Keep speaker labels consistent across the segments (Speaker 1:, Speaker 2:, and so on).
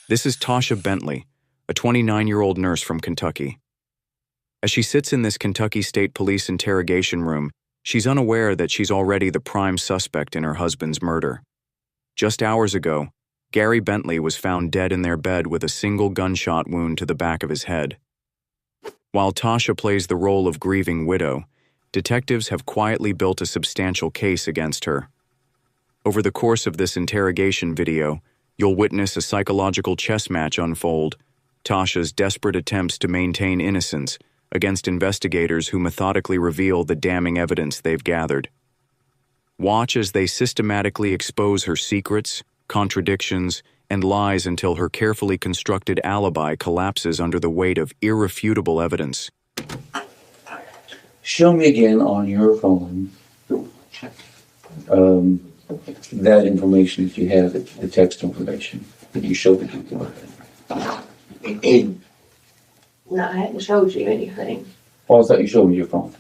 Speaker 1: This is Tasha Bentley, a 29-year-old nurse from Kentucky. As she sits in this Kentucky State Police interrogation room, she's unaware that she's already the prime suspect in her husband's murder. Just hours ago, Gary Bentley was found dead in their bed with a single gunshot wound to the back of his head. While Tasha plays the role of grieving widow, detectives have quietly built a substantial case against her. Over the course of this interrogation video, you'll witness a psychological chess match unfold, Tasha's desperate attempts to maintain innocence against investigators who methodically reveal the damning evidence they've gathered. Watch as they systematically expose her secrets, contradictions, and lies until her carefully constructed alibi collapses under the weight of irrefutable evidence.
Speaker 2: Show me again on your phone that information that you have, the text information that you showed me.
Speaker 3: No, I hadn't showed you anything.
Speaker 2: Oh, I thought you showed me your phone.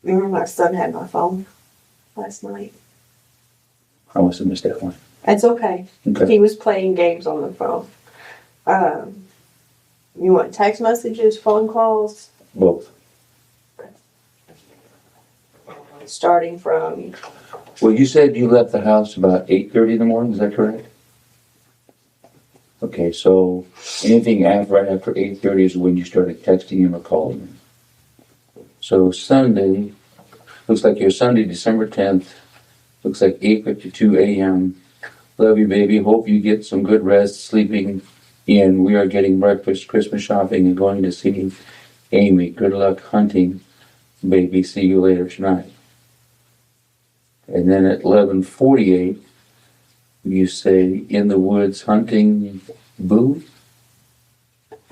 Speaker 3: Remember my son had my phone last night?
Speaker 2: I must have missed that one.
Speaker 3: That's okay.
Speaker 2: Okay.
Speaker 3: He was playing games on the phone. You want text messages, phone calls?
Speaker 2: Both.
Speaker 3: Starting from...
Speaker 2: Well, you said you left the house about 8:30 in the morning, is that correct? Okay, so anything right after 8:30 is when you started texting him or calling him. So Sunday, looks like your Sunday, December 10th, looks like 8:52 a.m. Love you, baby. Hope you get some good rest, sleeping in. We are getting breakfast, Christmas shopping, and going to see Amy. Good luck hunting, baby. See you later tonight. And then at 11:48, you say, in the woods hunting Boo?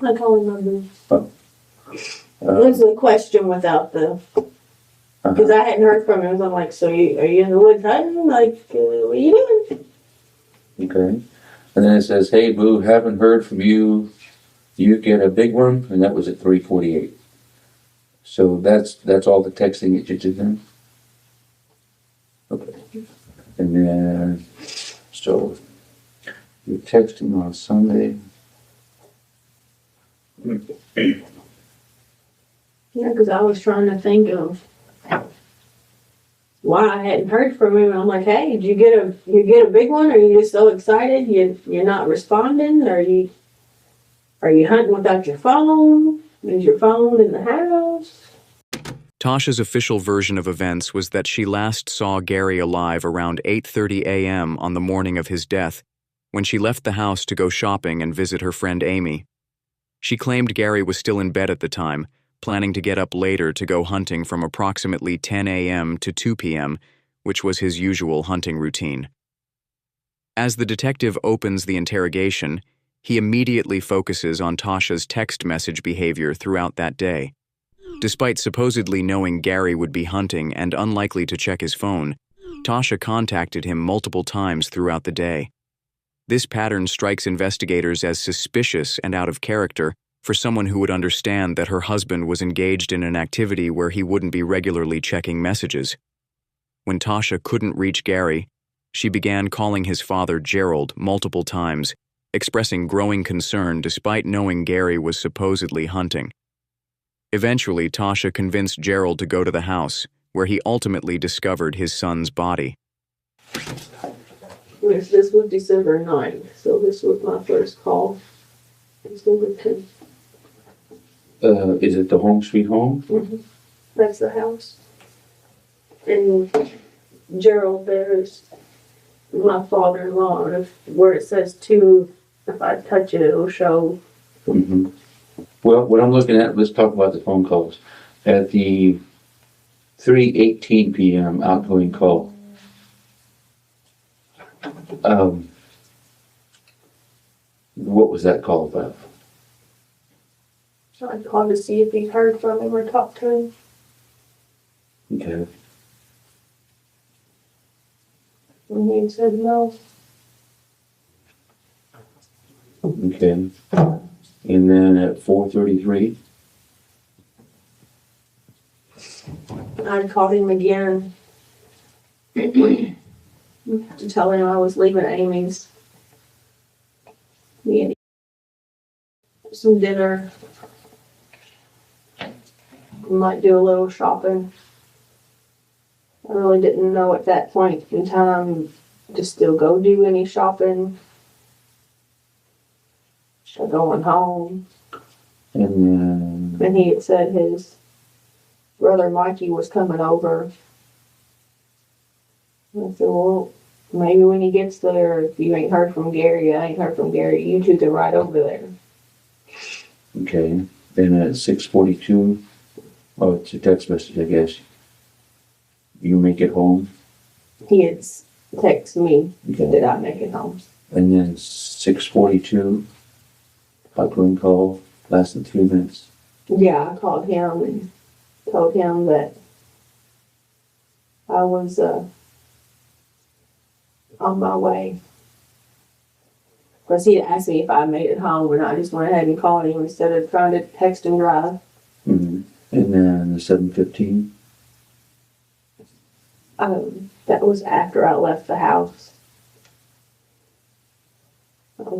Speaker 3: I call him my boo.
Speaker 2: Oh.
Speaker 3: What's the question without the... Because I hadn't heard from him. I'm like, so are you in the woods hunting? Like, what are you doing?
Speaker 2: Okay. And then it says, hey, Boo, haven't heard from you. You get a big one? And that was at 3:48. So that's all the texting that you did then? Okay. And then, so you're texting on Sunday.
Speaker 3: Yeah, because I was trying to think of why I hadn't heard from him. I'm like, hey, did you get a big one? Are you just so excited you're not responding? Are you hunting without your phone? Is your phone in the house?
Speaker 1: Tasha's official version of events was that she last saw Gary alive around 8:30 a.m. on the morning of his death, when she left the house to go shopping and visit her friend Amy. She claimed Gary was still in bed at the time, planning to get up later to go hunting from approximately 10 a.m. to 2 p.m., which was his usual hunting routine. As the detective opens the interrogation, he immediately focuses on Tasha's text message behavior throughout that day. Despite supposedly knowing Gary would be hunting and unlikely to check his phone, Tasha contacted him multiple times throughout the day. This pattern strikes investigators as suspicious and out of character for someone who would understand that her husband was engaged in an activity where he wouldn't be regularly checking messages. When Tasha couldn't reach Gary, she began calling his father Gerald multiple times, expressing growing concern despite knowing Gary was supposedly hunting. Eventually, Tasha convinced Gerald to go to the house, where he ultimately discovered his son's body.
Speaker 3: Yes, this was December 9th, so this was my first call. December 10th.
Speaker 2: Is it the home sweet home?
Speaker 3: Mm-hmm. That's the house. And Gerald, there's my father-in-law. Where it says 2, if I touch it, it'll show.
Speaker 2: Mm-hmm. Well, what I'm looking at, let's talk about the phone calls. At the 3:18 p.m. outgoing call, what was that call about?
Speaker 3: So I called to see if he heard from him or talked to him.
Speaker 2: Okay.
Speaker 3: And he said no.
Speaker 2: Okay. And then at 4:33?
Speaker 3: I called him again to tell him I was leaving Amy's. me and some dinner. We might do a little shopping. I really didn't know at that point in time to still go do any shopping. Or going home. And he had said his brother Mikey was coming over. And I said, well, maybe when he gets there, if you ain't heard from Gary, I ain't heard from Gary, you two can ride over there.
Speaker 2: Okay. Then at 6:42, oh, it's a text message, I guess. You make it home.
Speaker 3: He had texted me,
Speaker 2: Okay.
Speaker 3: did I make it home?
Speaker 2: And then 6:42, hotline call, lasted 3 minutes.
Speaker 3: Yeah, I called him and told him that I was on my way. Because he had asked me if I made it home, and I just went ahead and called him instead of trying to text and drive.
Speaker 2: Mm-hmm. And then the 7:15.
Speaker 3: That was after I left the house.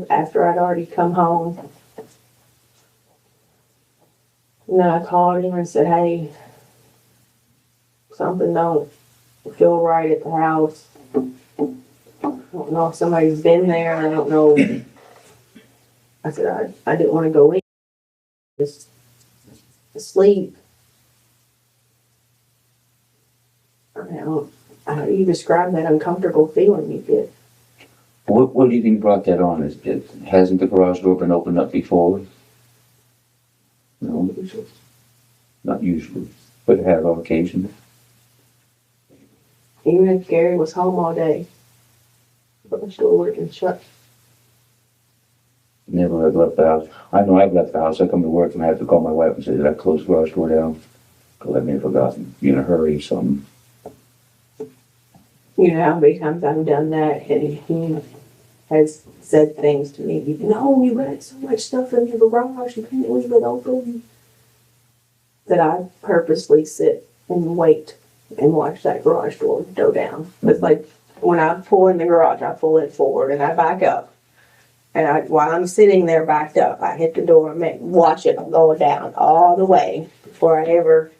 Speaker 3: After I'd already come home. And then I called him and said, hey, something don't feel right at the house. I don't know if somebody's been there. I don't know. I said, I didn't want to go in. Just sleep. How do you describe that uncomfortable feeling you get?
Speaker 2: What do you think brought that on? Hasn't the garage door been opened up before? No, not usually, but it has on occasion.
Speaker 3: Even if Gary was home all day, but the store working shut.
Speaker 2: Never have left the house. I know I've left the house. I come to work and I have to call my wife and say, did I close the garage door down? Because I may have forgotten. Be in a hurry or something.
Speaker 3: You know how many times I've done that, and he has said things to me. No, you got so much stuff in your garage, you can't leave it open. That I purposely sit and wait and watch that garage door go down. It's like when I pull in the garage, I pull it forward and I back up. And while I'm sitting there backed up, I hit the door and watch it go down all the way before I ever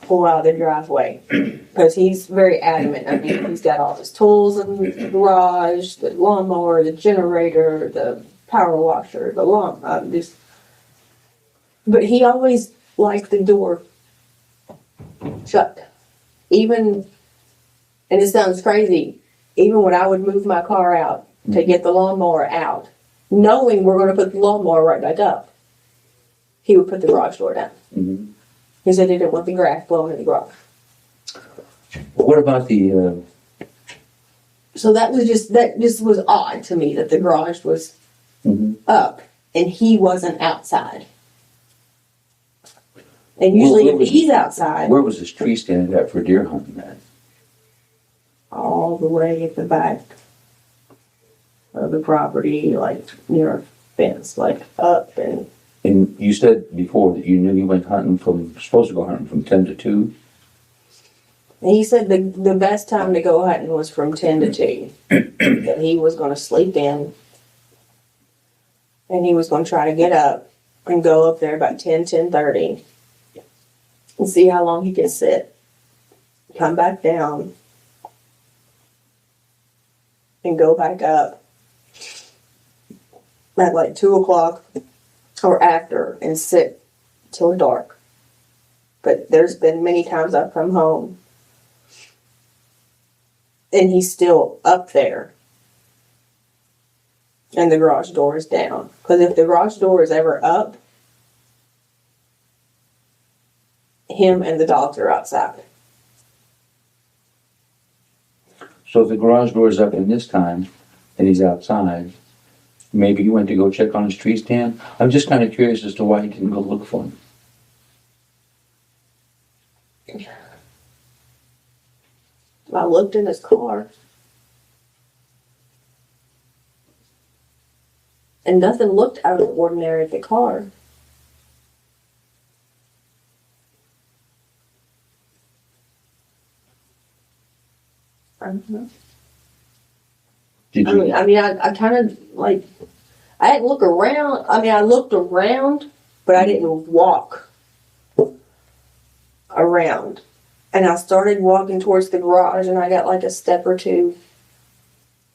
Speaker 3: pull out the driveway. Because he's very adamant. I mean, he's got all his tools in the garage, the lawnmower, the generator, the power washer, the lawn. But he always liked the door shut. Even, and it sounds crazy, even when I would move my car out to get the lawnmower out, knowing we're going to put the lawnmower right back up, he would put the garage door down.
Speaker 2: Mm-hmm.
Speaker 3: He said he didn't want the grass blowing in the garage.
Speaker 2: What about the...
Speaker 3: So that just was odd to me that the garage was up and he wasn't outside. And usually if he's outside...
Speaker 2: Where was this tree standing at for deer hunting at?
Speaker 3: All the way at the back of the property, like near a fence, like up and...
Speaker 2: And you said before that you knew you went hunting supposed to go hunting from 10 to 2?
Speaker 3: And he said the best time to go hunting was from 10 to 2. That he was going to sleep in. And he was going to try to get up and go up there about 10:30. And see how long he could sit. Come back down. And go back up. At like 2 o'clock. Or after. And sit till dark. But there's been many times I've come home. And he's still up there. And the garage door is down. Because if the garage door is ever up, him and the dogs are outside.
Speaker 2: So if the garage door is up in this time, and he's outside, maybe he went to go check on his tree stand? I'm just kind of curious as to why he didn't go look for him.
Speaker 3: I looked in his car. And nothing looked out of the ordinary at the car. I don't know.
Speaker 2: Did you?
Speaker 3: I mean, I kind of like I didn't look around. I mean, I looked around, but I didn't walk around. And I started walking towards the garage, and I got like a step or two.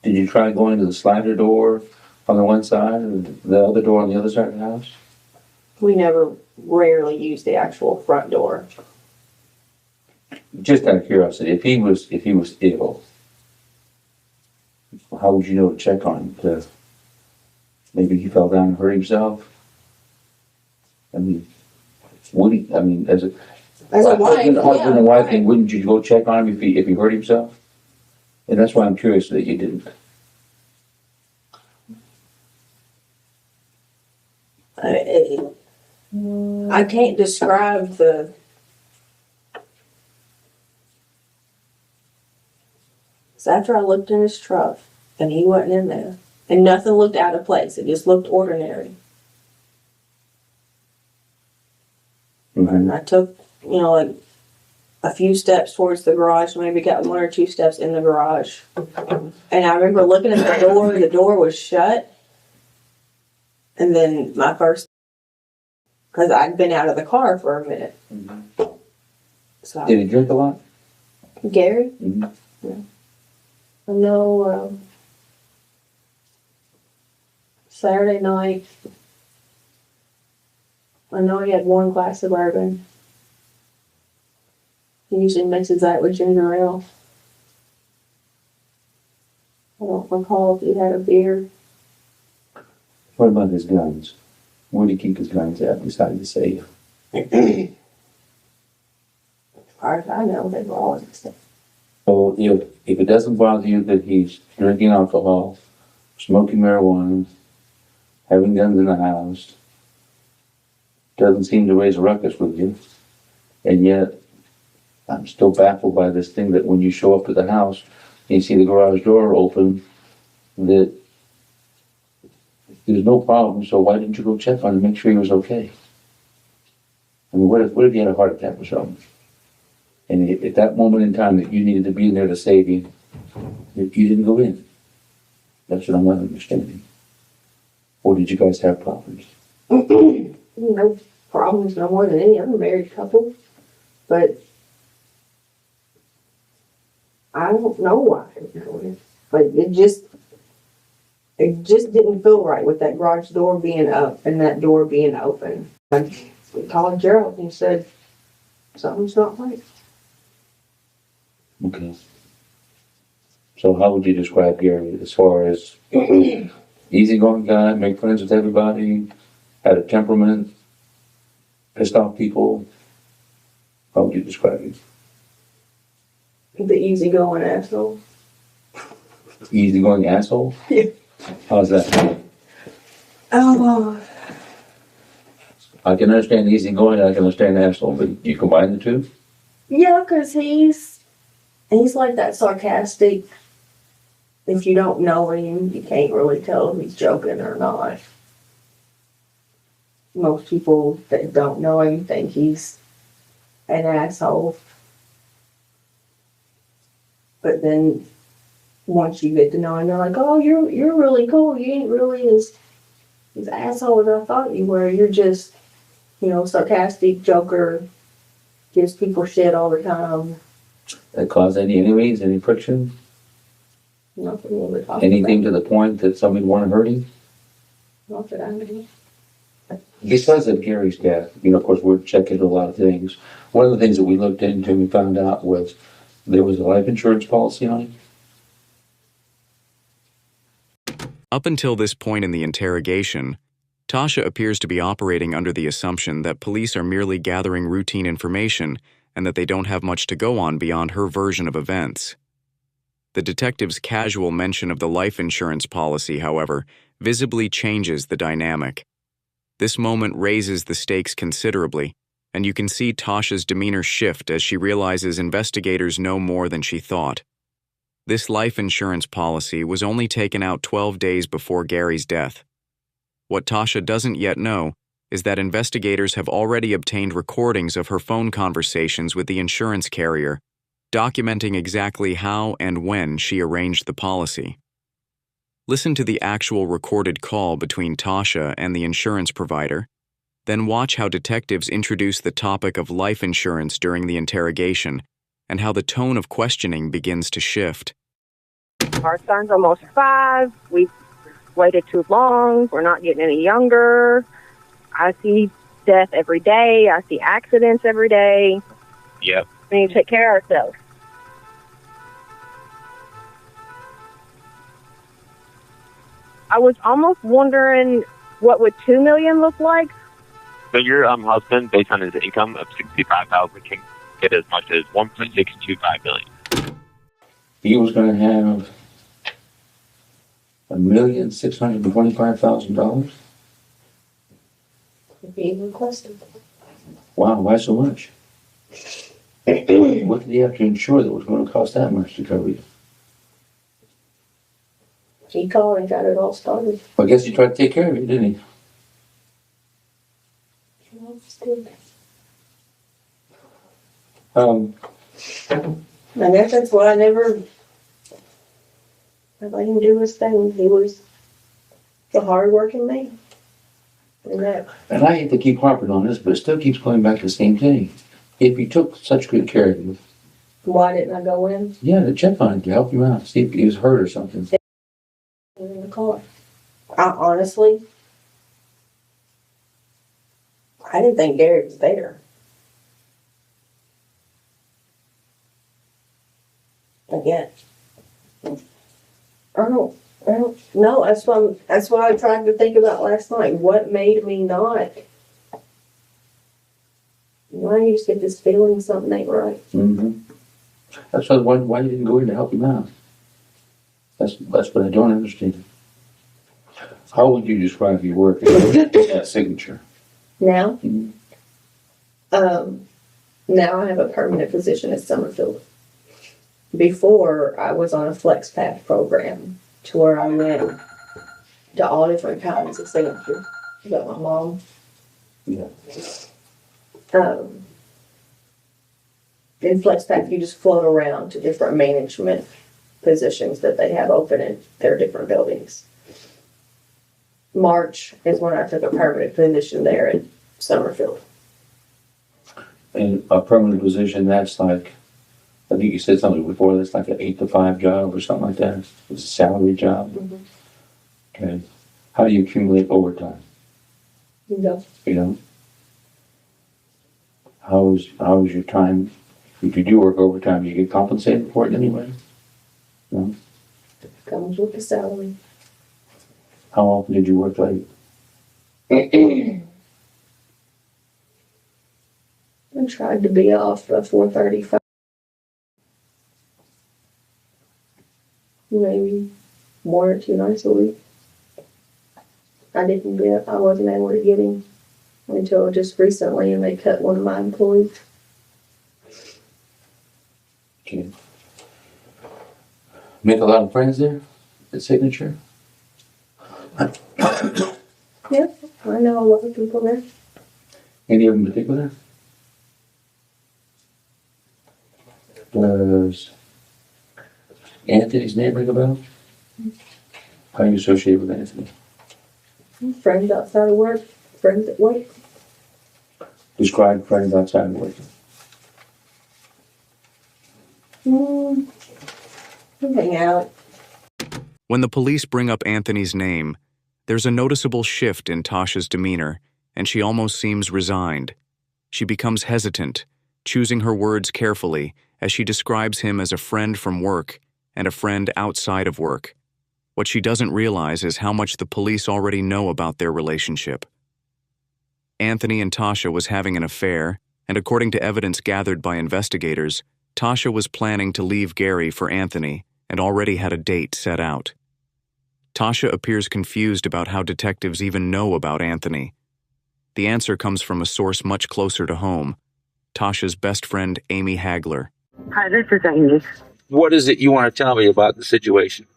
Speaker 2: Did you try going to the slider door on the one side and the other door on the other side of the house?
Speaker 3: We never rarely used the actual front door.
Speaker 2: Just out of curiosity, if he was ill, how would you know to check on him? Maybe he fell down and hurt himself. I mean, as a
Speaker 3: wife,
Speaker 2: husband and wife, then wouldn't you go check on him if he hurt himself? And that's why I'm curious that you didn't.
Speaker 3: I can't describe the. So after I looked in his truck, and he wasn't in there, and nothing looked out of place. It just looked ordinary.
Speaker 2: Mm-hmm.
Speaker 3: And I took, like a few steps towards the garage, maybe got 1 or 2 steps in the garage. And I remember looking at the door was shut. And then my first, because I'd been out of the car for a minute.
Speaker 2: Mm-hmm.
Speaker 3: So,
Speaker 2: did he drink a lot?
Speaker 3: Gary?
Speaker 2: Mm-hmm.
Speaker 3: Yeah. I know Saturday night, I know he had 1 glass of bourbon. He usually mixes that with ginger ale. I don't recall if he had a beer.
Speaker 2: What about his guns? Where did he keep his guns at besides the safe?
Speaker 3: As far as I know, they were all in the safe.
Speaker 2: So if it doesn't bother you that he's drinking alcohol, smoking marijuana, having guns in the house, doesn't seem to raise a ruckus with you, and yet I'm still baffled by this thing that when you show up to the house and you see the garage door open, that there's no problem, so why didn't you go check on him, make sure he was okay? I mean, what if he had a heart attack or something? And at that moment in time that you needed to be in there to save him, you didn't go in. That's what I'm not understanding. Or did you guys have problems?
Speaker 3: No problems, no more than any other married couple. But I don't know why. But it just didn't feel right with that garage door being up and that door being open. We called Gerald and he said, something's not right.
Speaker 2: Okay. So how would you describe Gary as far as easygoing guy, make friends with everybody, had a temperament, pissed off people? How would you describe him?
Speaker 3: The easygoing asshole.
Speaker 2: Easygoing asshole?
Speaker 3: Yeah.
Speaker 2: How's that?
Speaker 3: Oh.
Speaker 2: I can understand easygoing and I can understand asshole, but you combine the two?
Speaker 3: Yeah, because he's like that sarcastic. If you don't know him, you can't really tell if he's joking or not. Most people that don't know him think he's an asshole. But then once you get to know him, they're like, oh, you're really cool. You ain't really as asshole as I thought you were. You're just, sarcastic joker, gives people shit all the time.
Speaker 2: That cause any enemies, any friction?
Speaker 3: Nothing really talks
Speaker 2: Anything
Speaker 3: about.
Speaker 2: to the point that somebody want to hurt him?
Speaker 3: Not that I know.
Speaker 2: Because of Gary's death, of course, we're checking a lot of things. One of the things that we looked into and found out was there was a life insurance policy on it.
Speaker 1: Up until this point in the interrogation, Tasha appears to be operating under the assumption that police are merely gathering routine information and that they don't have much to go on beyond her version of events. The detective's casual mention of the life insurance policy, however, visibly changes the dynamic. This moment raises the stakes considerably, and you can see Tasha's demeanor shift as she realizes investigators know more than she thought. This life insurance policy was only taken out 12 days before Gary's death. What Tasha doesn't yet know is that investigators have already obtained recordings of her phone conversations with the insurance carrier, documenting exactly how and when she arranged the policy. Listen to the actual recorded call between Tasha and the insurance provider. Then watch how detectives introduce the topic of life insurance during the interrogation and how the tone of questioning begins to shift.
Speaker 4: Our son's almost 5. We've waited too long. We're not getting any younger. I see death every day. I see accidents every day.
Speaker 5: Yep.
Speaker 4: We need to take care of ourselves. I was almost wondering what would $2 million look like.
Speaker 5: So your husband, based on his income of $65,000, can get as much as $1.625 million.
Speaker 2: He was going to have $1,625,000.
Speaker 3: He requested.
Speaker 2: Wow, why so much? What did he have to insure that was going to cost that much to cover you?
Speaker 3: He called and got it all started.
Speaker 2: Well, I guess he tried to take care of you, didn't he?
Speaker 3: I guess that's why I let him do his thing. He was the hard-working man.
Speaker 2: And I hate to keep harping on this, but it still keeps going back to the same thing. If he took such good care of you,
Speaker 3: why didn't I go in?
Speaker 2: Yeah, to check on him, to help you out, see if he was hurt or something.
Speaker 3: In the car. Honestly, I didn't think Gary was there. Again, I don't know. That's what I tried to think about last night. What made me not? Why do you just get this feeling something ain't right?
Speaker 2: Mm-hmm. That's why you didn't go in to help him out. That's what I don't understand. How would you describe your work as signature?
Speaker 3: Now?
Speaker 2: Mm-hmm.
Speaker 3: Now I have a permanent position at Summerfield. Before, I was on a flex path program to where I went to all different kinds of signatures. I got my mom.
Speaker 2: Yeah.
Speaker 3: In flex path, you just float around to different management positions that they have open in their different buildings. March is when I took a permanent position there at Summerfield.
Speaker 2: And a permanent position, that's like, I think you said something before, that's like an 8 to 5 job or something like that. It's a salary job.
Speaker 3: Mm-hmm.
Speaker 2: Okay. How do you accumulate overtime?
Speaker 3: You know.
Speaker 2: You know? How's your time? If you do work overtime, you get compensated for it anyway? No?
Speaker 3: Comes with the salary.
Speaker 2: How often did you work late?
Speaker 3: I tried to be off by 4:35. Maybe 1 or 2 nights a week. I wasn't able to get him until just recently, and they cut one of my employees.
Speaker 2: Okay. Make a lot of friends there at Signature?
Speaker 3: Yeah, I know a lot of people there.
Speaker 2: Any of them in particular? Does Anthony's name ring a bell? How are you associated with Anthony?
Speaker 3: Friends outside of work, friends at work.
Speaker 2: Describe friends outside of work.
Speaker 3: Hang out.
Speaker 1: When the police bring up Anthony's name, there's a noticeable shift in Tasha's demeanor, and she almost seems resigned. She becomes hesitant, choosing her words carefully as she describes him as a friend from work and a friend outside of work. What she doesn't realize is how much the police already know about their relationship. Anthony and Tasha was having an affair, and according to evidence gathered by investigators, Tasha was planning to leave Gary for Anthony and already had a date set out. Tasha appears confused about how detectives even know about Anthony. The answer comes from a source much closer to home, Tasha's best friend, Amy Hagler.
Speaker 4: Hi, this is Amy.
Speaker 5: What is it you want to tell me about the situation?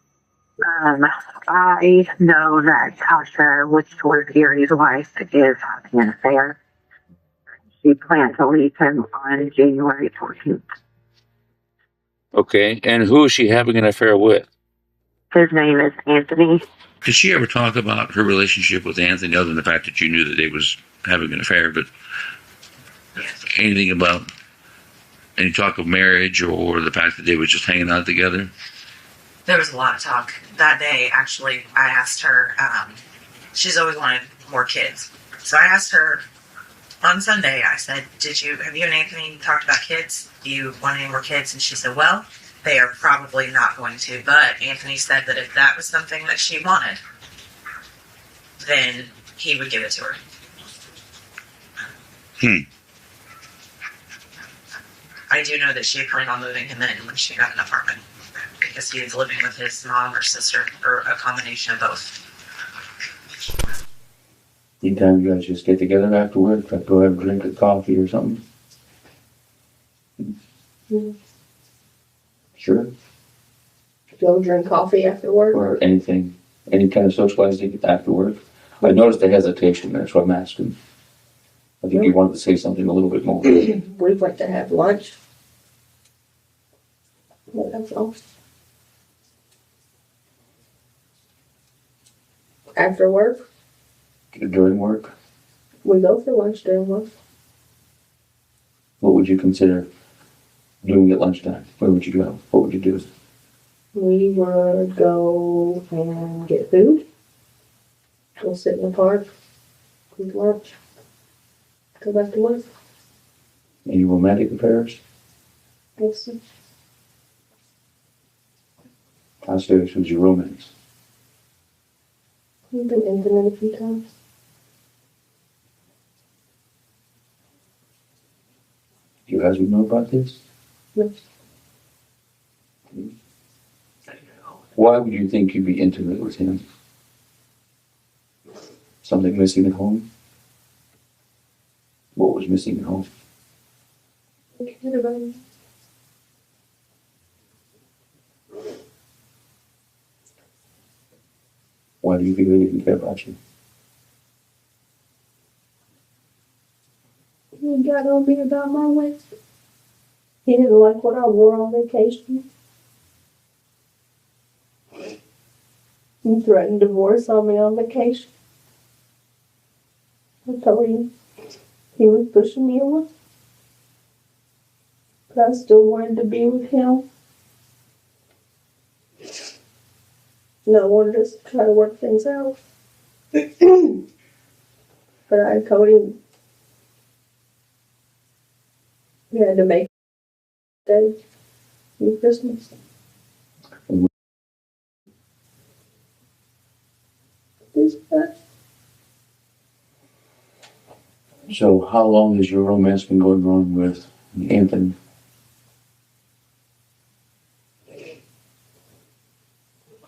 Speaker 4: I know that Tasha, which was Gary's wife, is having an affair. She planned to leave him on January 14th.
Speaker 5: Okay, and who is she having an affair with?
Speaker 4: His name is Anthony.
Speaker 6: Did she ever talk about her relationship with Anthony, other than the fact that you knew that they was having an affair, but anything about any talk of marriage or the fact that they were just hanging out together?
Speaker 7: There was a lot of talk. That day, actually, I asked her, she's always wanted more kids. So I asked her on Sunday, I said, have you and Anthony talked about kids? Do you want any more kids? And she said, well, they are probably not going to. But Anthony said that if that was something that she wanted, then he would give it to her. I do know that she planned on moving him in when she got an apartment because he was living with his mom or sister or a combination of both.
Speaker 2: Anytime you guys just get together after work, like go have a drink of coffee or something?
Speaker 3: Mm-hmm.
Speaker 2: Sure.
Speaker 3: Go drink coffee after work.
Speaker 2: Or anything, any kind of socializing after work. I noticed the hesitation, that's why I'm asking. I think you wanted to say something a little bit more.
Speaker 3: We went to have lunch. But that's all. After work,
Speaker 2: During work,
Speaker 3: we go for lunch during work.
Speaker 2: what would you consider doing at lunchtime? Where would you go? What would you do?
Speaker 3: We would go and get food. Go sit in the park, eat lunch, go back to work.
Speaker 2: Any romantic affairs?
Speaker 3: Yes.
Speaker 2: How serious was your romance?
Speaker 3: We've been intimate a few times.
Speaker 2: Your husband know about this?
Speaker 3: Yes.
Speaker 2: Why would you think you'd be intimate with him? Something missing at home? What was missing at home?
Speaker 3: I cared about him.
Speaker 2: Why do you think he didn't care about you?
Speaker 3: He got on me about my weight. He didn't like what I wore on vacation. He threatened divorce on me on vacation. I told him he was pushing me away. But I still wanted to be with him. And I wanted us to try to work things out. But I told him we had to make day for Christmas.
Speaker 2: So how long has your romance been going on with Anthony?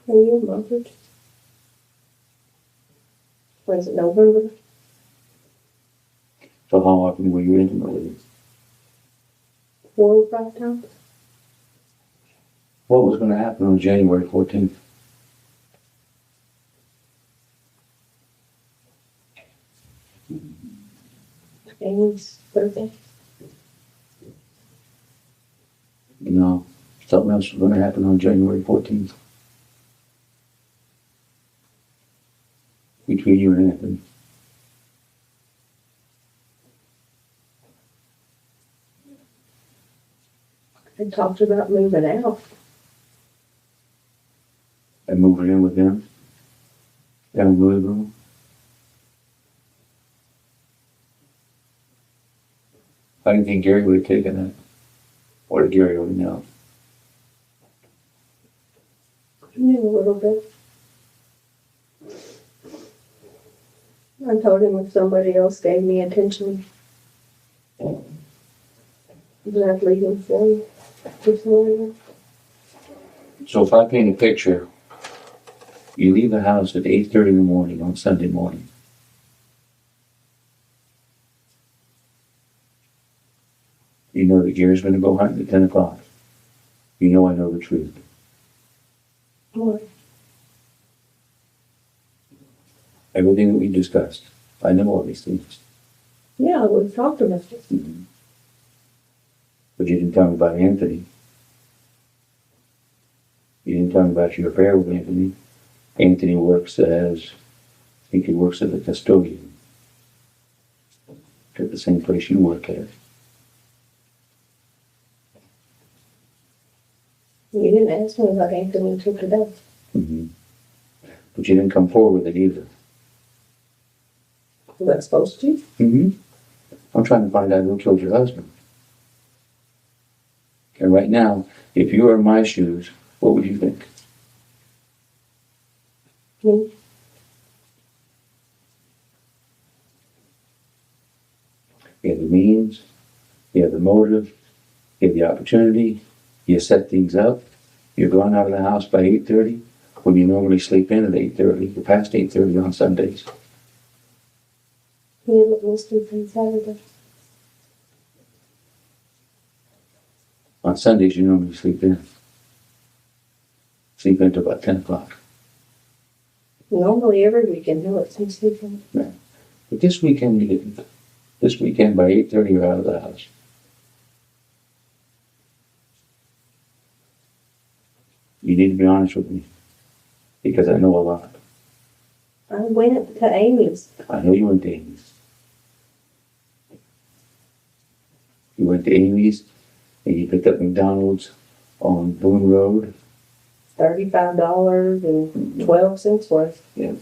Speaker 3: Are you Margaret? Was it November?
Speaker 2: So how often were you intimate with him?
Speaker 3: 4 or 5 times.
Speaker 2: What was going to happen on January 14th?
Speaker 3: Amy's birthday.
Speaker 2: No, something else was going to happen on January 14th. Between you and Anthony.
Speaker 3: I talked about moving out.
Speaker 2: And moving in with him? Down in Louisville? I didn't think Gary would have taken that. Or did Gary already know?
Speaker 3: I knew a little bit. I told him if somebody else gave me attention, then I'd leave him for you.
Speaker 2: So if I paint a picture, you leave the house at 8:30 in the morning on Sunday morning. You know that Gary's going to go hunting at 10 o'clock. You know I know the truth.
Speaker 3: What?
Speaker 2: Everything that we discussed. I know all these things.
Speaker 3: Yeah, we've talked about this.
Speaker 2: Mm-hmm. But you didn't tell me about Anthony. You didn't tell me about your affair with Anthony. Anthony works as, I think he works as a custodian at the same place you work at.
Speaker 3: You didn't ask me about Anthony until today.
Speaker 2: Mm-hmm. But you didn't come forward with it either.
Speaker 3: Was I supposed to?
Speaker 2: Mm-hmm. I'm trying to find out who killed your husband. And right now, if you were in my shoes, what would you think?
Speaker 3: Me?
Speaker 2: You have the means, you have the motive, you have the opportunity, you set things up, you're going out of the house by 8:30 when you normally sleep in at 8:30. You're past 8:30 on Sundays.
Speaker 3: You let me sleep on Saturday.
Speaker 2: On Sundays, you normally sleep in. Sleep in until about 10 o'clock.
Speaker 3: Normally every weekend, no, it's in sleeping.
Speaker 2: But this weekend, you didn't. This weekend, by 8:30, you're out of the house. You need to be honest with me, because I know a lot.
Speaker 3: I went to Amy's.
Speaker 2: I know you went to Amy's. You went to Amy's, and you picked up McDonald's on Boone Road.
Speaker 3: $35.12 worth.
Speaker 2: Yeah.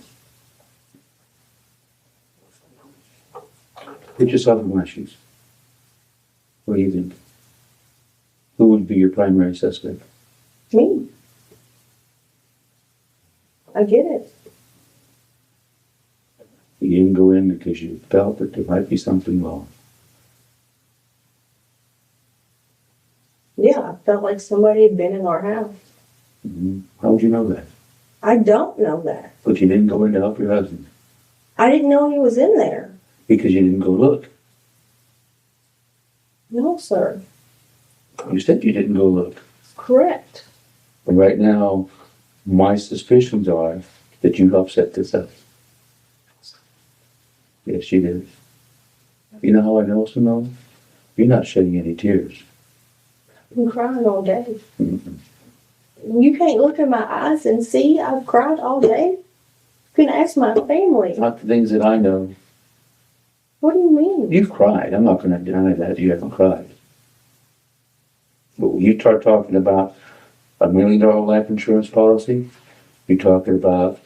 Speaker 2: Put yourself in my shoes. What do you think? Who would be your primary suspect?
Speaker 3: Me. I get it.
Speaker 2: You didn't go in because you felt that there might be something wrong.
Speaker 3: Yeah, I felt like somebody had been in our house.
Speaker 2: Mm-hmm. How would you know that?
Speaker 3: I don't know that.
Speaker 2: But you didn't go in to help your husband.
Speaker 3: I didn't know he was in there.
Speaker 2: Because you didn't go look.
Speaker 3: No, sir.
Speaker 2: You said you didn't go look.
Speaker 3: Correct.
Speaker 2: And right now, my suspicions are that you helped set this up. Yes, you did. You know how I know, Simone? You're not shedding any tears.
Speaker 3: I've been crying all day.
Speaker 2: Mm-hmm.
Speaker 3: You can't look in my eyes and see I've cried all day. You can ask my family.
Speaker 2: Not the things that I know.
Speaker 3: What do you mean?
Speaker 2: You've cried. I'm not going to deny that you haven't cried. But when you start talking about $1 million life insurance policy, you're talking about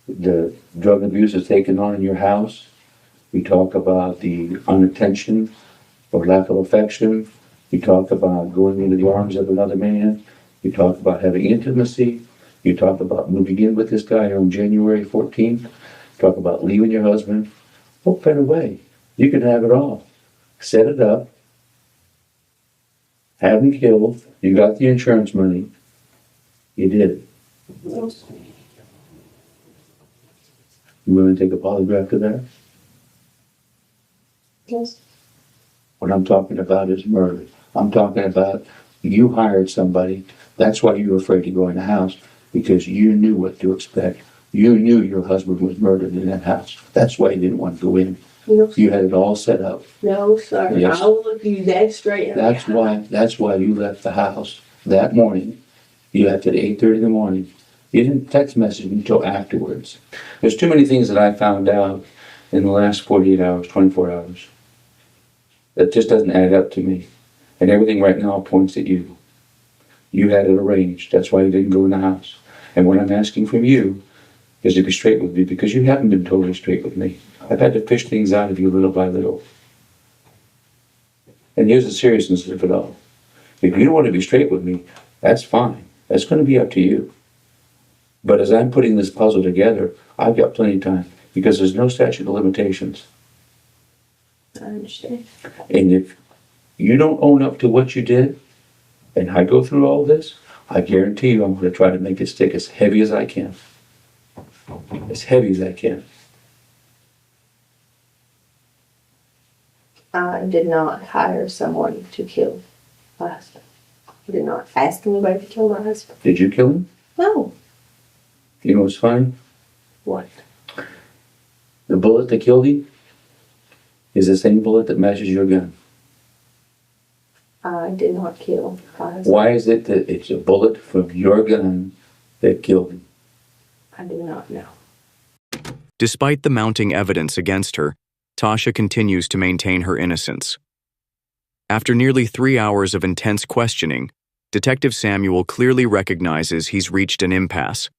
Speaker 2: the drug abuse that's taken on in your house, you talk about the unattention or lack of affection, you talk about going into the arms of another man, you talk about having intimacy, you talk about moving in with this guy on January 14th, you talk about leaving your husband. What better way? You can have it all. Set it up, have him killed, you got the insurance money, you did it.
Speaker 3: Yes.
Speaker 2: You willing to take a polygraph to that?
Speaker 3: Yes.
Speaker 2: What I'm talking about is murder. I'm talking about you hired somebody. That's why you were afraid to go in the house, because you knew what to expect. You knew your husband was murdered in that house. That's why you didn't want to go in.
Speaker 3: No,
Speaker 2: You had it all set up.
Speaker 3: no, sir.
Speaker 2: Yes.
Speaker 3: I will look you dead straight in the eye.
Speaker 2: That's why you left the house that morning. You left at 8:30 in the morning. You didn't text message me until afterwards. There's too many things that I found out in the last 48 hours, 24 hours. That just doesn't add up to me. And everything right now points at you. You had it arranged. That's why you didn't go in the house. And what I'm asking from you is to be straight with me, because you haven't been totally straight with me. I've had to fish things out of you little by little. And here's the seriousness of it all. If you don't want to be straight with me, that's fine. That's going to be up to you. But as I'm putting this puzzle together, I've got plenty of time, because there's no statute of limitations.
Speaker 3: I understand.
Speaker 2: And if you don't own up to what you did, and I go through all this, I guarantee you I'm going to try to make it stick as heavy as I can. As heavy as I can.
Speaker 3: I did not hire someone to kill my husband. I did not ask anybody to kill my husband.
Speaker 2: Did you kill him?
Speaker 3: No.
Speaker 2: You know what's funny?
Speaker 3: What?
Speaker 2: The bullet that killed him is the same bullet that matches your gun.
Speaker 3: I did not kill my husband.
Speaker 2: Why is it that it's a bullet from your gun that killed him?
Speaker 3: I do not know.
Speaker 1: Despite the mounting evidence against her, Tasha continues to maintain her innocence. After nearly 3 hours of intense questioning, Detective Samuel clearly recognizes he's reached an impasse.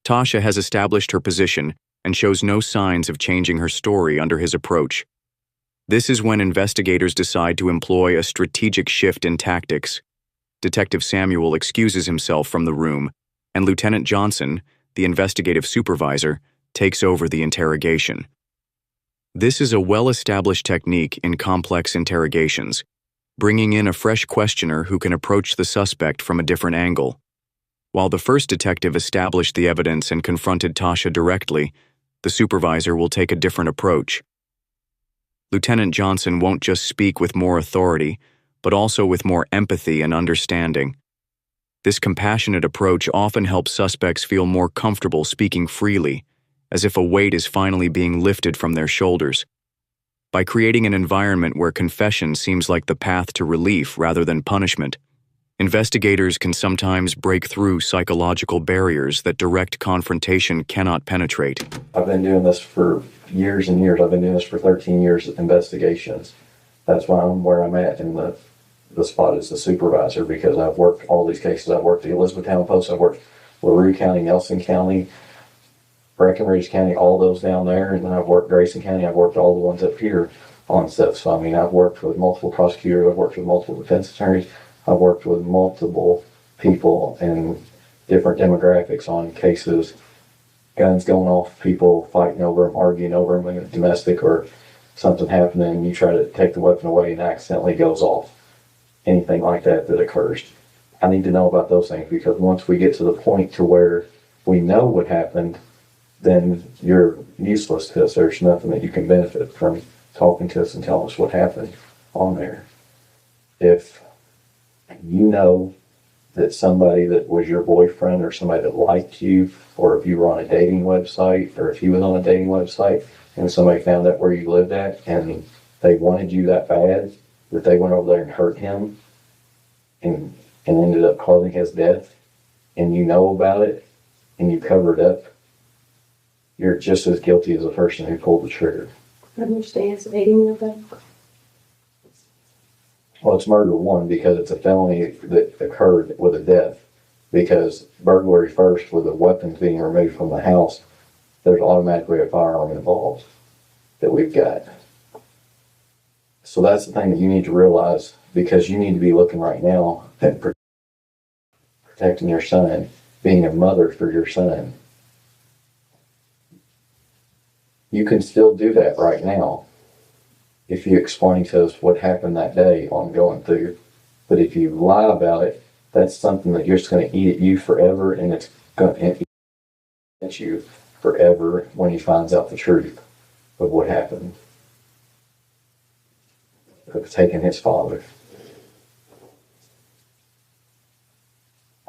Speaker 1: Tasha has established her position and shows no signs of changing her story under his approach. This is when investigators decide to employ a strategic shift in tactics. Detective Samuel excuses himself from the room, and Lieutenant Johnson, the investigative supervisor, takes over the interrogation. This is a well-established technique in complex interrogations, bringing in a fresh questioner who can approach the suspect from a different angle. While the first detective established the evidence and confronted Tasha directly, the supervisor will take a different approach. Lieutenant Johnson won't just speak with more authority, but also with more empathy and understanding. This compassionate approach often helps suspects feel more comfortable speaking freely, as if a weight is finally being lifted from their shoulders. By creating an environment where confession seems like the path to relief rather than punishment, investigators can sometimes break through psychological barriers that direct confrontation cannot penetrate.
Speaker 8: I've been doing this for years and years. I've been doing this for 13 years of investigations. That's why I'm where I'm at in the spot as the supervisor, because I've worked all these cases. I've worked the Elizabethtown Post, I've worked LaRue County, Nelson County, Breckenridge County, all those down there, and then I've worked Grayson County. I've worked all the ones up here on stuff. So I mean, I've worked with multiple prosecutors, I've worked with multiple defense attorneys, I've worked with multiple people in different demographics on cases, guns going off, people fighting over them, arguing over them, domestic or something happening, and you try to take the weapon away and accidentally goes off. Anything like that occurs. I need to know about those things, because once we get to the point to where we know what happened, then you're useless to us. There's nothing that you can benefit from talking to us and telling us what happened on there. If you know that somebody that was your boyfriend or somebody that liked you, or if you were on a dating website, or if he was on a dating website and somebody found out where you lived at and they wanted you that bad that they went over there and hurt him and ended up causing his death, and you know about it and you cover it up, you're just as guilty as the person who pulled the trigger.
Speaker 3: Understands dating of them.
Speaker 8: Well, it's murder one because it's a felony that occurred with a death. Because burglary first, with the weapons being removed from the house, there's automatically a firearm involved that we've got. So that's the thing that you need to realize, because you need to be looking right now at protecting your son, being a mother for your son. You can still do that right now if you explain to us what happened that day on going through. But if you lie about it, that's something that you're just going to eat at you forever, and it's going to eat at you forever when he finds out the truth of what happened. Of taking his father.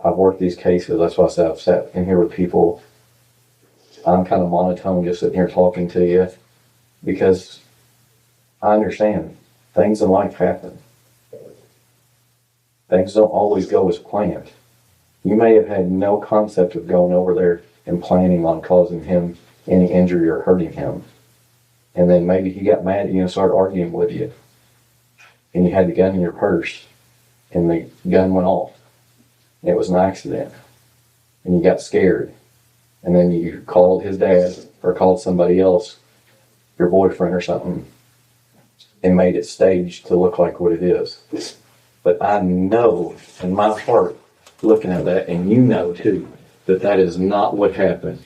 Speaker 8: I've worked these cases. That's why I said I've sat in here with people. I'm kind of monotone just sitting here talking to you, because I understand things in life happen. Things don't always go as planned. You may have had no concept of going over there and planning on causing him any injury or hurting him. And then maybe he got mad at you and started arguing with you. And you had the gun in your purse, and the gun went off. It was an accident. And you got scared. And then you called his dad or called somebody else, your boyfriend or something, and made it staged to look like what it is. But I know in my heart, looking at that, and you know too, that that is not what happened.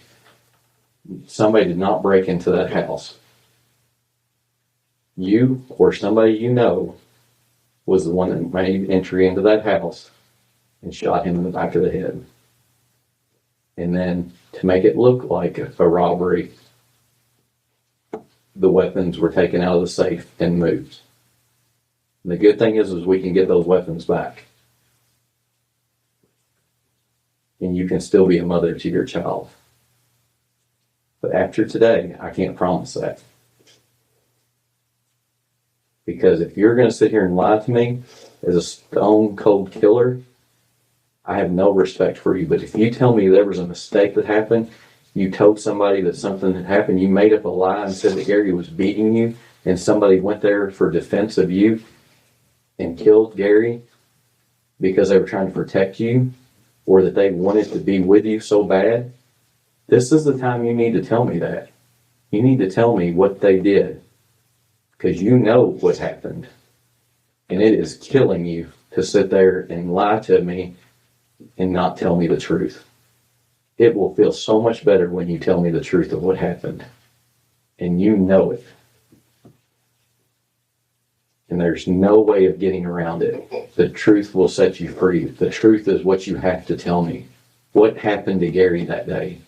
Speaker 8: Somebody did not break into that house. You or somebody you know was the one that made entry into that house and shot him in the back of the head. And then to make it look like a robbery, the weapons were taken out of the safe and moved. And the good thing is we can get those weapons back. And you can still be a mother to your child. But after today, I can't promise that. Because if you're going to sit here and lie to me as a stone cold killer, I have no respect for you. But if you tell me there was a mistake that happened, you told somebody that something had happened, you made up a lie and said that Gary was beating you, and somebody went there for defense of you and killed Gary because they were trying to protect you, or that they wanted to be with you so bad, this is the time you need to tell me that. You need to tell me what they did, because you know what happened. And it is killing you to sit there and lie to me and not tell me the truth. It will feel so much better when you tell me the truth of what happened. And you know it. And there's no way of getting around it. The truth will set you free. The truth is what you have to tell me. What happened to Gary that day?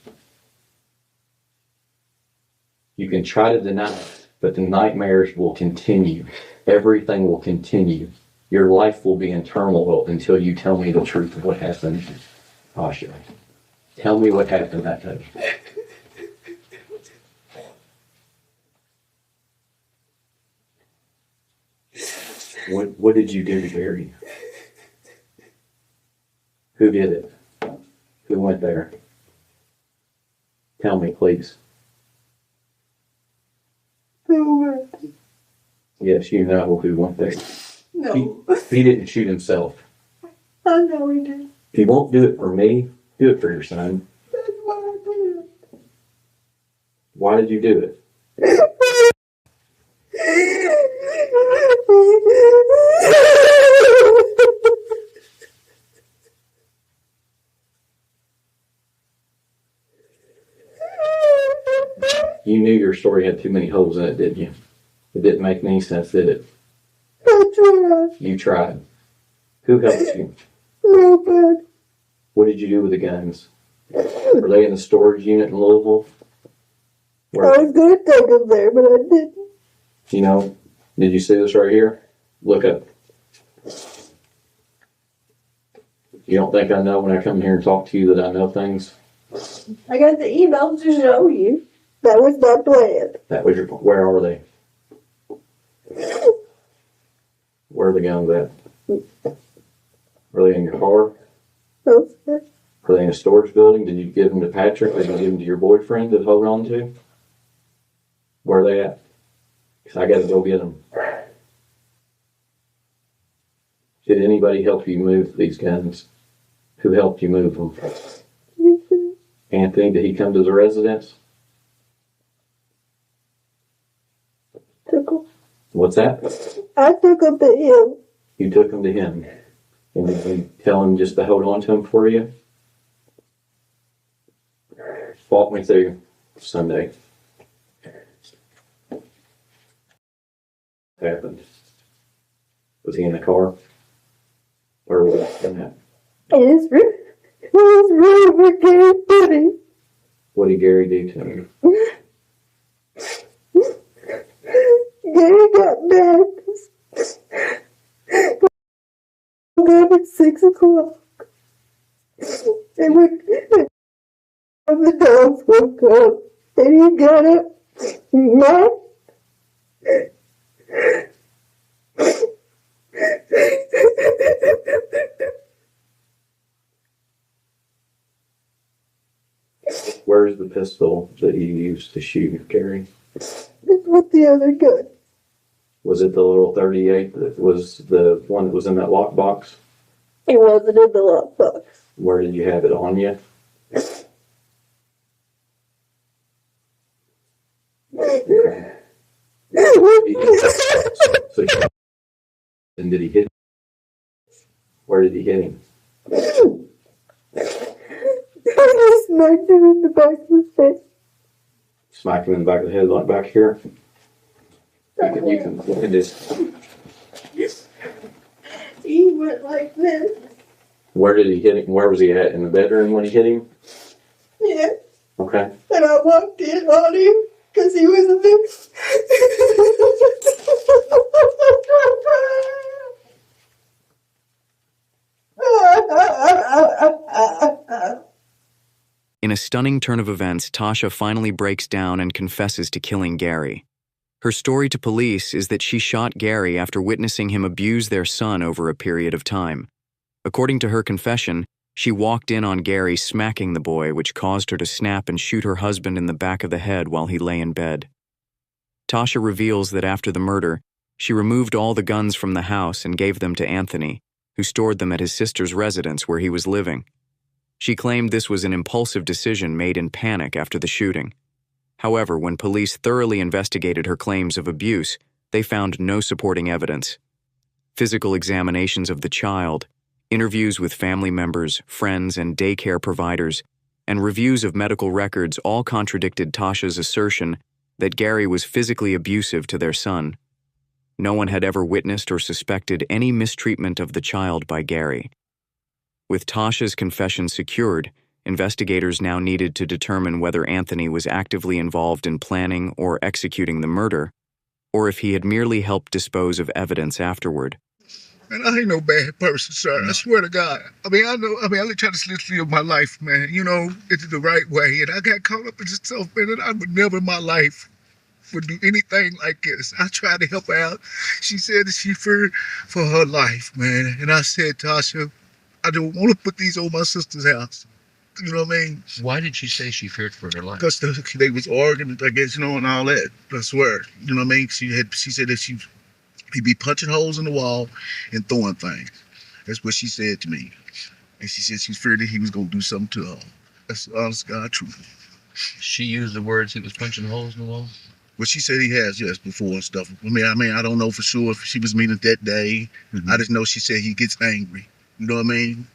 Speaker 8: You can try to deny it, but the nightmares will continue. Everything will continue. Your life will be in turmoil until you tell me the truth of what happened. Tasha, tell me what happened that day. What did you do to Gary? Who did it? Who went there? Tell me, please.
Speaker 3: No.
Speaker 8: Yes, you know who went there.
Speaker 3: No.
Speaker 8: He didn't shoot himself.
Speaker 3: I know he did.
Speaker 8: If you won't do it for me, do it for your son.
Speaker 3: That's what I did.
Speaker 8: Why did you do it? You knew your story had too many holes in it, didn't you? It didn't make any sense, did it?
Speaker 3: I tried.
Speaker 8: You tried. Who helped you?
Speaker 3: Nobody.
Speaker 8: What did you do with the guns? Were they in the storage unit in Louisville?
Speaker 3: I was going to take them there, but I didn't.
Speaker 8: You know, did you see this right here? Look up. You don't think I know when I come here and talk to you that I know things?
Speaker 3: I got the email to show you. That was my plan.
Speaker 8: That was your. Where are they? Where are the guns at? Are they in your car?
Speaker 3: Okay.
Speaker 8: Are they in a storage building? Did you give them to Patrick? Did you give them to your boyfriend to hold on to? Where are they at? Because I got to go get them. Did anybody help you move these guns? Who helped you move them? Anthony, did he come to the residence?
Speaker 3: Took them.
Speaker 8: What's that?
Speaker 3: I took them to him.
Speaker 8: You took him to him. And did you tell him just to hold on to him for you? Walk me through Sunday. What happened? Was he in the car? Where was he in that?
Speaker 3: It was really funny.
Speaker 8: What did Gary do to him?
Speaker 3: Gary got mad. Got at 6 o'clock. And when the dogs woke up, and he got up mad.
Speaker 8: Where's the pistol that you used to shoot Gary?
Speaker 3: It's with the other gun.
Speaker 8: Was it the little 38 that was the one that was in that lockbox?
Speaker 3: It wasn't in the lockbox.
Speaker 8: Where did you have it on you? Okay. And did he hit? Where did he hit him?
Speaker 3: I smacked him in the back of the face.
Speaker 8: Smacked him in the back of the head, like back here. You can look at this.
Speaker 3: He went like this.
Speaker 8: Where did he hit him? Where was he at? In the bedroom when he hit him?
Speaker 3: Yeah.
Speaker 8: Okay.
Speaker 3: And I walked in on him because he was a big.
Speaker 1: In a stunning turn of events, Tasha finally breaks down and confesses to killing Gary. Her story to police is that she shot Gary after witnessing him abuse their son over a period of time. According to her confession, She walked in on Gary smacking the boy, which caused her to snap and shoot her husband in the back of the head while he lay in bed. Tasha reveals that after the murder, she removed all the guns from the house and gave them to Anthony, who stored them at his sister's residence where he was living. She claimed this was an impulsive decision made in panic after the shooting. However, when police thoroughly investigated her claims of abuse, they found no supporting evidence. Physical examinations of the child, interviews with family members, friends, and daycare providers, and reviews of medical records all contradicted Tasha's assertion that Gary was physically abusive to their son. No one had ever witnessed or suspected any mistreatment of the child by Gary. With Tasha's confession secured, investigators now needed to determine whether Anthony was actively involved in planning or executing the murder, or if he had merely helped dispose of evidence afterward.
Speaker 9: Man, I ain't no bad person, sir. I swear to God. I try to live my life, man, it's the right way. And I got caught up in this stuff, man, and I would never in my life would do anything like this. I tried to help her out. She said that she feared for her life, man. And I said, Tasha, I don't want to put these on my sister's house. You know what I mean?
Speaker 6: Why did she say she feared for her life?
Speaker 9: Because they was arguing, I guess, and all that. I swear. You know what I mean? She said that he'd be punching holes in the wall and throwing things. That's what she said to me. And she said she was feared that he was going to do something to her. That's the honest God truth.
Speaker 6: She used the words he was punching holes in the wall?
Speaker 9: Well, she said he has, yes, before and stuff. I don't know for sure if she was meaning that day. Mm-hmm. I just know she said he gets angry. You know what I mean?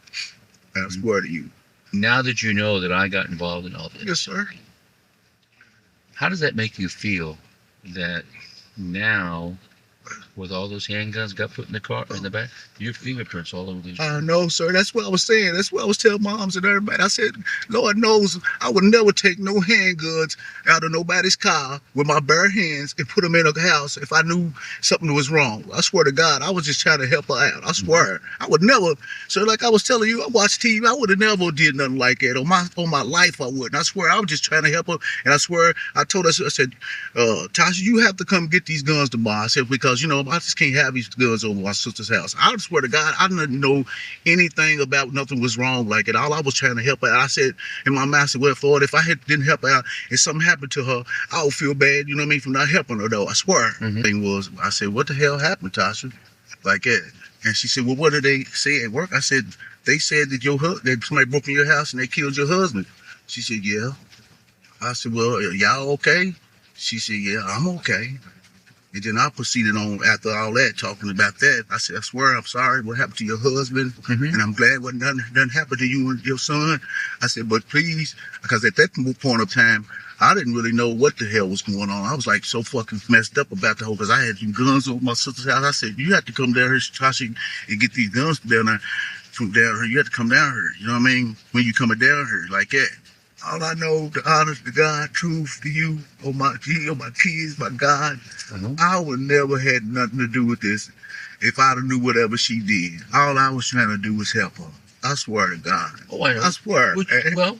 Speaker 9: I swear to you.
Speaker 6: Now that you know that I got involved in all this.
Speaker 9: Yes, sir.
Speaker 6: How does that make you feel that now, with all those handguns got put in the car, in the back, your fingerprints all over these?
Speaker 9: No, sir. That's what I was saying. That's what I was telling moms and everybody. I said, Lord knows I would never take no handguns out of nobody's car with my bare hands and put them in a house if I knew something was wrong. I swear to God, I was just trying to help her out. I swear. I would never. So like I was telling you, I watched TV. I would have never did nothing like that. On my life, I wouldn't. I swear, I was just trying to help her. And I swear, I told her, I said, Tasha, you have to come get these guns tomorrow. I said, because, I just can't have these guns over my sister's house. I swear to God, I didn't know anything about nothing was wrong like it. All I was trying to help her out. I said, and my master, well, Lord, if I didn't help her out and something happened to her, I would feel bad, for not helping her, though. I swear. The thing was, I said, what the hell happened, Tasha? Like that. And she said, well, what did they say at work? I said, they said that somebody broke in your house and they killed your husband. She said, yeah. I said, well, y'all okay? She said, yeah, I'm okay. And then I proceeded on after all that, talking about that. I said, I swear, I'm sorry what happened to your husband. And I'm glad what nothing happened to you and your son. I said, but please, because at that point of time, I didn't really know what the hell was going on. I was like so fucking messed up about the whole, because I had some guns over my sister's house. I said, you have to come down here, Tasha, and get these guns down there. From down here, you have to come down here. You know what I mean? When you coming down here like that. All I know, the honest to God, truth to you, or my kids, my God, I would never had nothing to do with this if I'd have knew whatever she did. All I was trying to do was help her. I swear to God.
Speaker 6: Oh, I know.
Speaker 9: I swear.
Speaker 6: Well,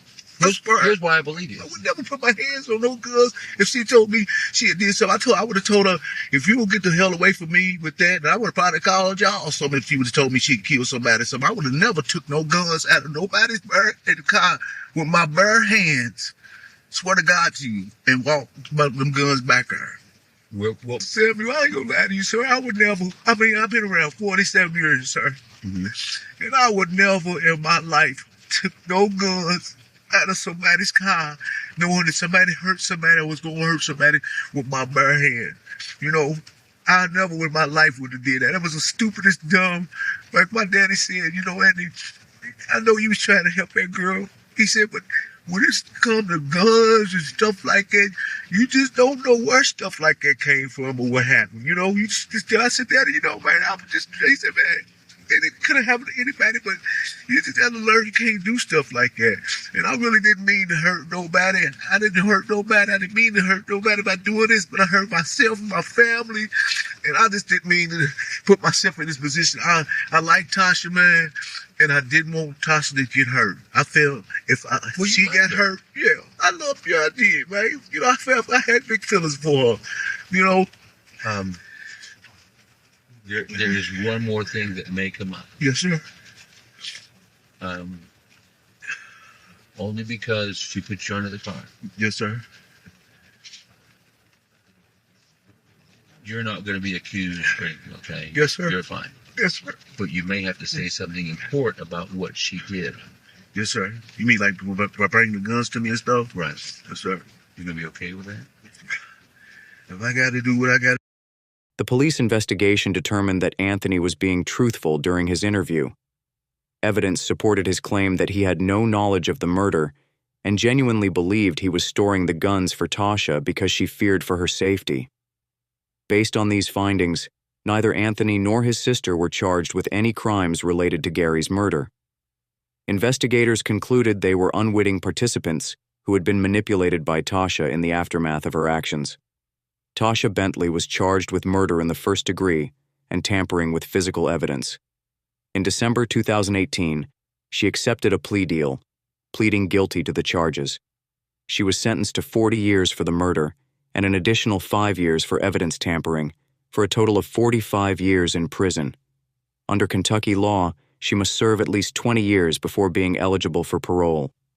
Speaker 6: here's why I believe you.
Speaker 9: I would never put my hands on no guns. If she told me she had did something, I would have told her, if you would get the hell away from me with that, I would have probably called y'all or something if she would have told me she'd kill somebody or something. I would have never took no guns out of nobody's in the car with my bare hands. Swear to God to you, and walk them guns back there.
Speaker 6: Well,
Speaker 9: Samuel, I ain't gonna lie to you, sir. I would never, I've been around 47 years, sir. And I would never in my life took no guns out of somebody's car, knowing that somebody hurt somebody or was going to hurt somebody with my bare hand. I never in my life would have did that. That was the stupidest, dumb, like my daddy said, Andy, I know you was trying to help that girl. He said, but when it's come to guns and stuff like that, you just don't know where stuff like that came from or what happened. You just I said, Daddy, man, I was just, he said, man, it could have happened to anybody, but you just have to learn you can't do stuff like that. And I really didn't mean to hurt nobody. I didn't hurt nobody. I didn't mean to hurt nobody by doing this, but I hurt myself and my family. And I just didn't mean to put myself in this position. I like Tasha, man, and I didn't want Tasha to get hurt. I felt if she got hurt, yeah, I love you, I did, man. I had big feelings for her,
Speaker 6: There is one more thing that may come up.
Speaker 9: Yes, sir.
Speaker 6: Only because she put you under the car.
Speaker 9: Yes, sir.
Speaker 6: You're not going to be accused, okay?
Speaker 9: Yes, sir.
Speaker 6: You're fine.
Speaker 9: Yes, sir.
Speaker 6: But you may have to say something important about what she did.
Speaker 9: Yes, sir. You mean like by bringing the guns to me and stuff?
Speaker 6: Right.
Speaker 9: Yes, sir.
Speaker 6: You going to be okay with that?
Speaker 9: If I got to do what I got to.
Speaker 1: The police investigation determined that Anthony was being truthful during his interview. Evidence supported his claim that he had no knowledge of the murder and genuinely believed he was storing the guns for Tasha because she feared for her safety. Based on these findings, neither Anthony nor his sister were charged with any crimes related to Gary's murder. Investigators concluded they were unwitting participants who had been manipulated by Tasha in the aftermath of her actions. Tasha Bentley was charged with murder in the first degree and tampering with physical evidence. In December 2018, she accepted a plea deal, pleading guilty to the charges. She was sentenced to 40 years for the murder and an additional 5 years for evidence tampering, for a total of 45 years in prison. Under Kentucky law, she must serve at least 20 years before being eligible for parole.